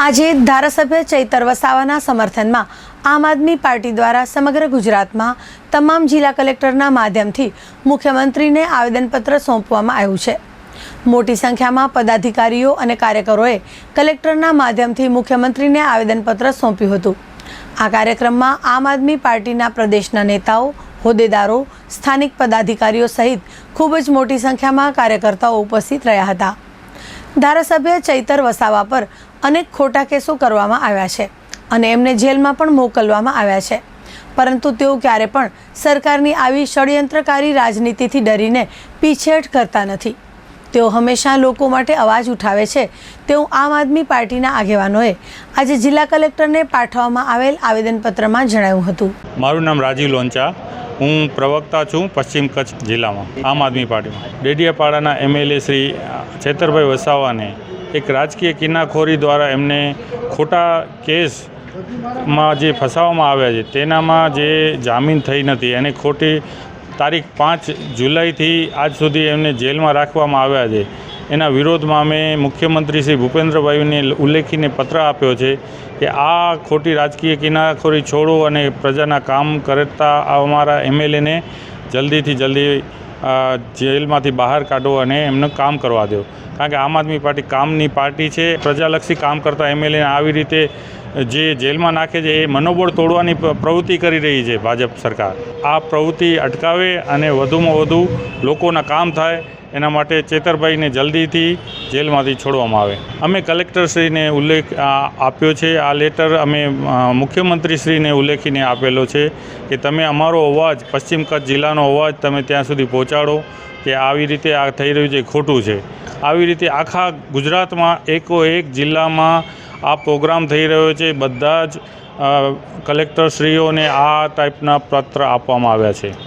આજે ધારાસભ્ય ચૈતર વસાવાના સમર્થનમાં આમ આદમી પાર્ટી દ્વારા સમગ્ર ગુજરાતમાં તમામ જિલ્લા કલેક્ટરના માધ્યમથી મુખ્યમંત્રીને આવેદનપત્ર સોંપવામાં આવ્યું છે। મોટી સંખ્યામાં પદાધિકારીઓ અને કાર્યકરોએ કલેક્ટરના માધ્યમથી મુખ્યમંત્રીને આવેદનપત્ર સોંપ્યું હતું। આ કાર્યક્રમમાં આમ આદમી પાર્ટીના પ્રદેશના નેતાઓ, હોદ્દેદારો, સ્થાનિક પદાધિકારીઓ સહિત ખૂબ જ મોટી સંખ્યામાં કાર્યકર્તાઓ ઉપસ્થિત રહ્યા હતા। ધારાસભ્ય ચૈતર વસાવા પર અનેક ખોટા કેસો કરવામાં આવ્યા છે અને એમને જેલમાં પણ મોકલવામાં આવ્યા છે, પરંતુ તેઓ ક્યારે પણ સરકારની આવી ષડયંત્રકારી રાજનીતિથી ડરીને પીછેહટ કરતા નથી। તેઓ હંમેશા લોકો માટે અવાજ ઉઠાવે છે તેવું આમ આદમી પાર્ટીના આગેવાનોએ આજે જિલ્લા કલેક્ટરને પાઠવવામાં આવેલ આવેદનપત્રમાં જણાવ્યું હતું। મારું નામ રાજીવ લોંચા, હું પ્રવક્તા છું પશ્ચિમ કચ્છ જિલ્લામાં આમ આદમી પાર્ટીમાં। ડેડિયાપાડાના એમએલએ શ્રી ચૈતરભાઈ વસાવાને એક રાજકીય કિનાખોરી દ્વારા એમને ખોટા કેસમાં જે ફસાવવામાં આવ્યા છે તેનામાં જે જામીન થઈ નથી અને ખોટી તારીખ 5 જુલાઈથી આજ સુધી એમને જેલમાં રાખવામાં આવ્યા છે। એના વિરોધમાં અમે મુખ્યમંત્રી શ્રી ભૂપેન્દ્રભાઈને ઉલ્લેખીને પત્ર આપ્યો છે કે આ ખોટી રાજકીય કિનાખોરી છોડો અને પ્રજાના કામ કરતા અમારા એમએલએને જલ્દીથી જલ્દી જેલમાંથી બહાર કાઢો અને એમનું કામ કરવા દો, કારણ કે આમ આદમી પાર્ટી કામની પાર્ટી છે। પ્રજાલક્ષી કામ કરતા એમએલએને આવી રીતે જે જેલમાં નાખે છે એ મનોબળ તોડવાની પ્રવૃત્તિ કરી રહી છે ભાજપ સરકાર। આ પ્રવૃત્તિ અટકાવે અને વધુમાં વધુ લોકોના કામ થાય એના માટે ચૈતરભાઈને જલ્દીથી જેલમાંથી છોડવામાં આવે। અમે કલેક્ટરશ્રીને ઉલ્લેખ આપ્યો છે। આ લેટર અમે મુખ્યમંત્રીશ્રીને ઉલ્લેખીને આપેલો છે કે તમે અમારો અવાજ, પશ્ચિમ કચ્છ જિલ્લાનો અવાજ તમે ત્યાં સુધી પહોંચાડો કે આવી રીતે આ થઈ રહ્યું છે, ખોટું છે। આવી રીતે આખા ગુજરાતમાં એકોએક જિલ્લામાં આ પ્રોગ્રામ થઈ રહ્યો છે। બધા જ કલેક્ટરશ્રીઓને આ ટાઈપના પત્ર આપવામાં આવ્યા છે।